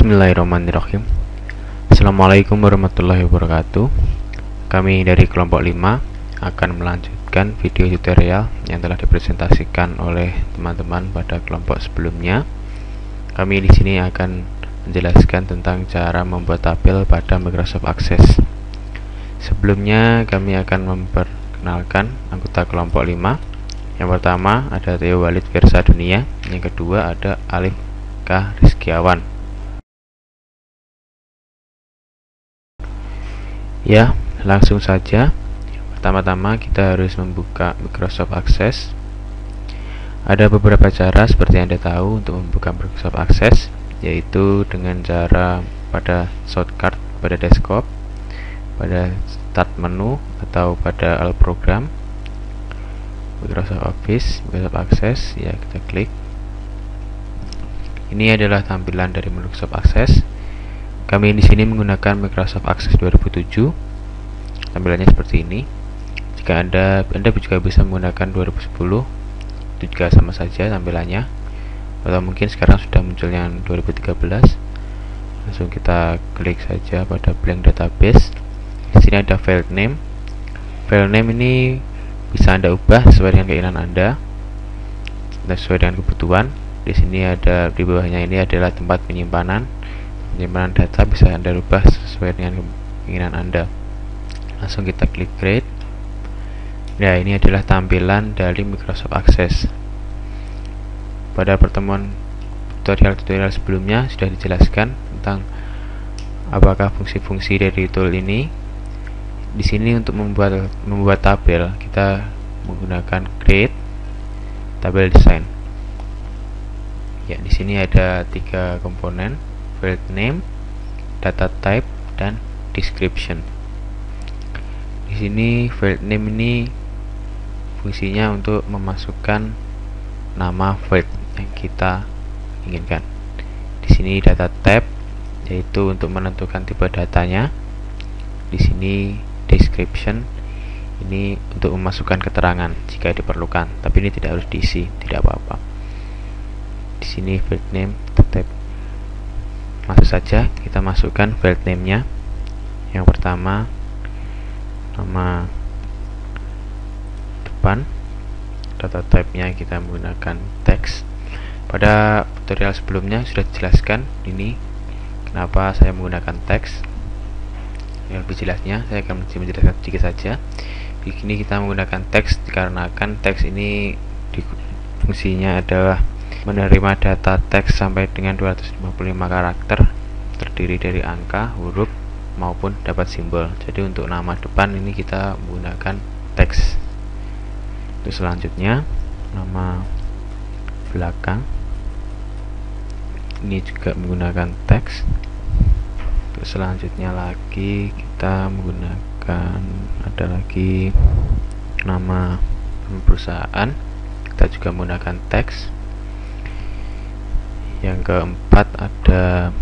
Bismillahirrahmanirrahim. Assalamualaikum warahmatullahi wabarakatuh. Kami dari kelompok 5 akan melanjutkan video tutorial yang telah dipresentasikan oleh teman-teman pada kelompok sebelumnya. Kami di sini akan menjelaskan tentang cara membuat tabel pada Microsoft Access. Sebelumnya kami akan memperkenalkan anggota kelompok 5. Yang pertama ada Theo Walid Versa Dunia, yang kedua ada Alif K. Rizkiawan. Ya, langsung saja. Pertama-tama kita harus membuka Microsoft Access. Ada beberapa cara seperti yang Anda tahu untuk membuka Microsoft Access, yaitu dengan cara pada shortcut pada desktop, pada start menu, atau pada all program, Microsoft Office, Microsoft Access. Ya, kita klik. Ini adalah tampilan dari Microsoft Access. Kami di sini menggunakan Microsoft Access 2007. Tampilannya seperti ini. Jika Anda juga bisa menggunakan 2010, itu juga sama saja tampilannya. Atau mungkin sekarang sudah muncul yang 2013. Langsung kita klik saja pada blank database. Di sini ada file name. File name ini bisa Anda ubah sesuai dengan keinginan Anda, sesuai dengan kebutuhan. Di sini ada, di bawahnya ini adalah tempat penyimpanan data, bisa Anda rubah sesuai dengan keinginan Anda. Langsung kita klik create. Nah, ini adalah tampilan dari Microsoft Access. Pada pertemuan tutorial sebelumnya sudah dijelaskan tentang apakah fungsi-fungsi dari tool ini. Di sini untuk membuat tabel kita menggunakan create tabel design. Ya, di sini ada 3 komponen: field name, data type, dan description. Di sini field name ini fungsinya untuk memasukkan nama field yang kita inginkan. Di sini data type yaitu untuk menentukan tipe datanya. Di sini description ini untuk memasukkan keterangan jika diperlukan, tapi ini tidak harus diisi, tidak apa-apa. Di sini field name, data type. Masuk saja, kita masukkan field name-nya. Yang pertama, nama depan. Data type-nya kita menggunakan teks. Pada tutorial sebelumnya sudah dijelaskan ini kenapa saya menggunakan teks. Yang lebih jelasnya saya akan menjelaskan sedikit saja. Di sini kita menggunakan teks dikarenakan teks ini fungsinya adalah menerima data teks sampai dengan 255 karakter, terdiri dari angka, huruf, maupun dapat simbol. Jadi untuk nama depan ini kita menggunakan teks. Untuk selanjutnya, nama belakang ini juga menggunakan teks. Untuk selanjutnya lagi kita menggunakan, ada lagi nama perusahaan, kita juga menggunakan teks. Yang keempat ada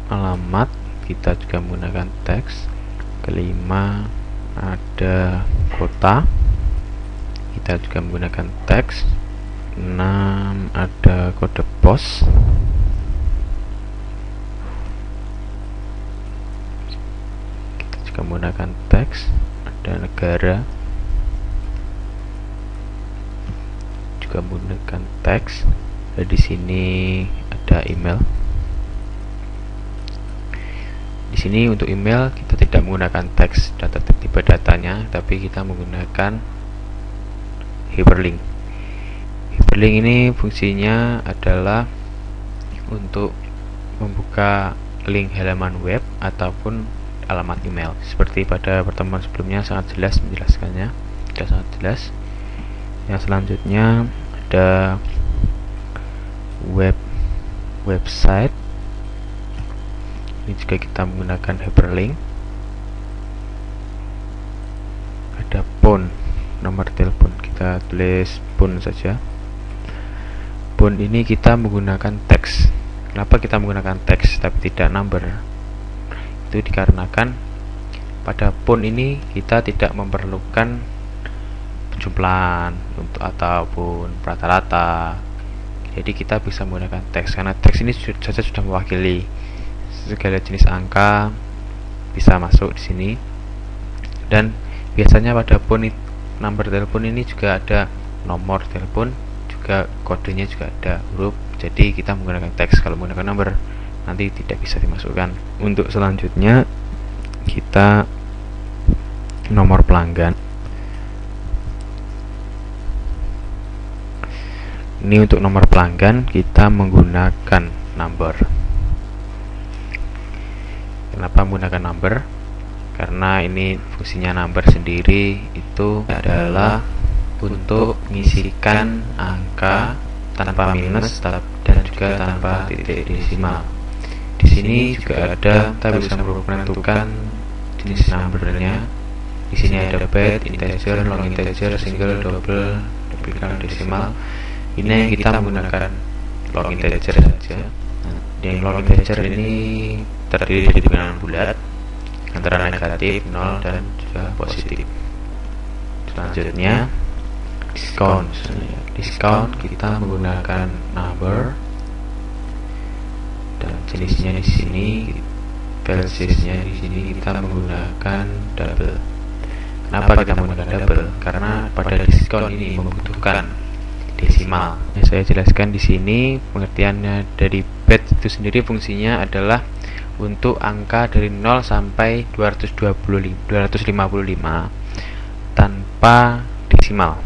alamat, kita juga menggunakan teks. Kelima ada kota, kita juga menggunakan teks. 6 ada kode pos, kita juga menggunakan teks. Ada negara, juga menggunakan teks. Dan di sini ada email. Di sini untuk email kita tidak menggunakan teks data tipe datanya, tapi kita menggunakan hyperlink. Hyperlink ini fungsinya adalah untuk membuka link halaman web ataupun alamat email. Seperti pada pertemuan sebelumnya sangat jelas menjelaskannya, sudah sangat jelas. Yang selanjutnya ada website. Ini juga kita menggunakan hyperlink. Ada phone, nomor telepon, kita tulis phone saja. Phone ini kita menggunakan teks. Kenapa kita menggunakan teks tapi tidak number? Itu dikarenakan pada phone ini kita tidak memerlukan jumlahan untuk ataupun rata-rata. Jadi kita bisa menggunakan teks, karena teks ini saja sudah mewakili segala jenis angka bisa masuk di sini. Dan biasanya pada nomor telepon ini juga ada nomor telepon, juga kodenya juga ada huruf. Jadi kita menggunakan teks. Kalau menggunakan nomor nanti tidak bisa dimasukkan. Untuk selanjutnya kita nomor pelanggan. Ini untuk nomor pelanggan kita menggunakan number. Kenapa menggunakan number? Karena ini fungsinya number sendiri itu adalah untuk mengisikan angka tanpa minus dan juga tanpa titik desimal. Di sini juga ada, kita bisa menentukan jenis numbernya. Di sini ada byte, integer, long integer, single, double, duplikat, desimal. Ini yang kita menggunakan long integer saja. Yang long integer ini terdiri dari bilangan bulat antara negatif, 0 dan juga positif. Selanjutnya discount. Discount kita menggunakan number dan jenisnya di sini, value-nya di sini kita menggunakan double. Kenapa kita menggunakan double? Karena pada diskon ini membutuhkan desimal. Saya jelaskan di sini pengertiannya. Dari byte itu sendiri fungsinya adalah untuk angka dari 0 sampai 255 tanpa desimal.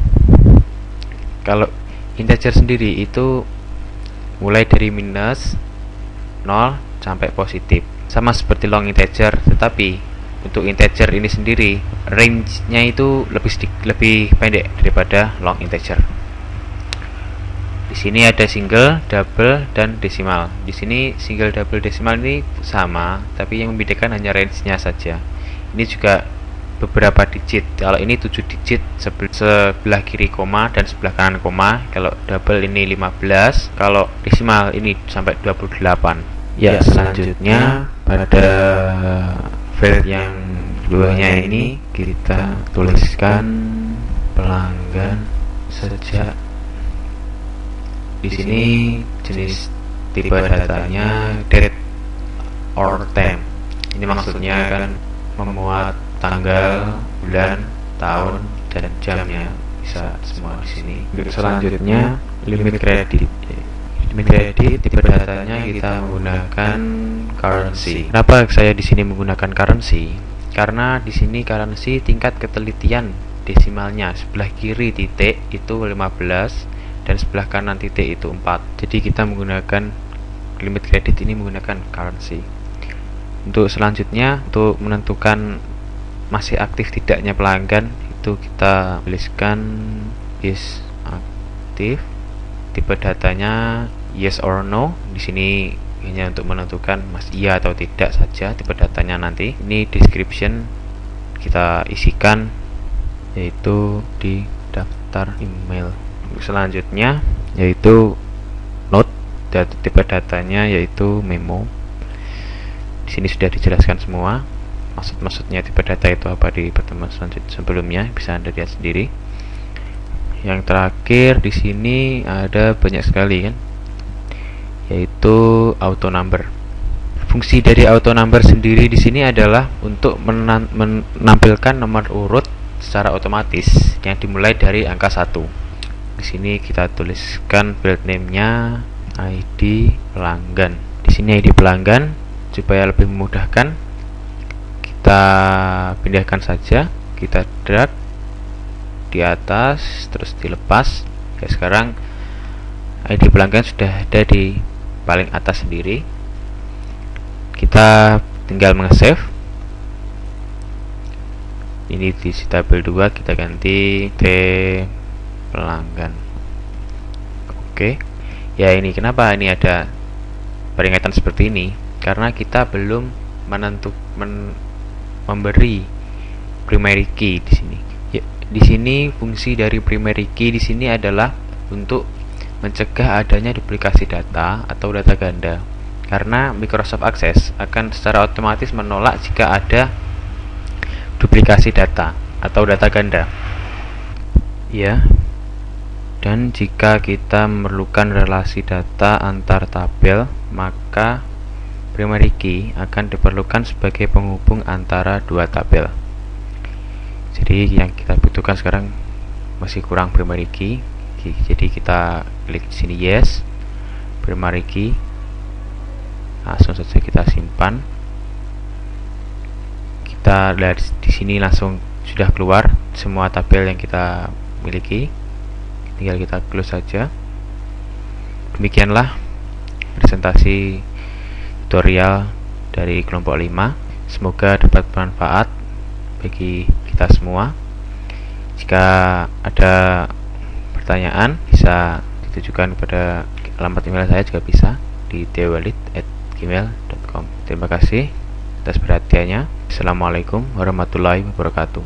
Kalau integer sendiri itu mulai dari minus 0 sampai positif, sama seperti long integer, tetapi untuk integer ini sendiri range-nya itu lebih pendek daripada long integer. Di sini ada single, double, dan desimal. Di sini single, double, desimal ini sama, tapi yang membedakan hanya range-nya saja. Ini juga beberapa digit. Kalau ini 7 digit, sebelah kiri koma dan sebelah kanan koma. Kalau double ini 15, kalau desimal ini sampai 28. Ya, selanjutnya pada file yang keduanya ini kita tuliskan pelanggan sejak. Di sini jenis tipe datanya date or time. Ini maksudnya kan memuat tanggal, bulan, tahun, dan jamnya, bisa semua di sini. Selanjutnya limit kredit. Limit kredit tipe datanya kita menggunakan currency. Kenapa saya di sini menggunakan currency? Karena di sini currency tingkat ketelitian desimalnya sebelah kiri titik itu 15 dan sebelah kanan titik itu 4. Jadi kita menggunakan limit kredit ini menggunakan currency. Untuk selanjutnya, untuk menentukan masih aktif tidaknya pelanggan, itu kita tuliskan is aktif. Tipe datanya yes or no. Di sini hanya untuk menentukan iya atau tidak saja tipe datanya. Nanti ini description kita isikan, yaitu di daftar email. Selanjutnya yaitu note, tipe datanya yaitu memo. Di sini sudah dijelaskan semua maksudnya tipe data itu apa di pertemuan sebelumnya, bisa Anda lihat sendiri. Yang terakhir di sini ada banyak sekali kan, yaitu auto number. Fungsi dari auto number sendiri di sini adalah untuk menampilkan nomor urut secara otomatis yang dimulai dari angka 1. Di sini kita tuliskan build name-nya ID pelanggan. Di sini ID pelanggan supaya lebih memudahkan, kita pindahkan saja, kita drag di atas terus dilepas. Ya, sekarang ID pelanggan sudah ada di paling atas sendiri. Kita tinggal meng-save. Ini di tabel 2 kita ganti T pelanggan. Oke. Ya, ini kenapa ini ada peringatan seperti ini? Karena kita belum memberi primary key di sini. Ya, di sini fungsi dari primary key di sini adalah untuk mencegah adanya duplikasi data atau data ganda. Karena Microsoft Access akan secara otomatis menolak jika ada duplikasi data atau data ganda. Ya. Dan jika kita memerlukan relasi data antar tabel, maka primary key akan diperlukan sebagai penghubung antara dua tabel. Jadi yang kita butuhkan sekarang masih kurang primary key. Jadi kita klik sini yes, primary key. Langsung saja kita simpan. Kita dari di sini langsung sudah keluar semua tabel yang kita miliki. Tinggal kita close saja. Demikianlah presentasi tutorial dari kelompok 5. Semoga dapat bermanfaat bagi kita semua. Jika ada pertanyaan bisa ditujukan kepada alamat email saya juga bisa di theowalid@gmail.com. Terima kasih atas perhatiannya. Assalamualaikum warahmatullahi wabarakatuh.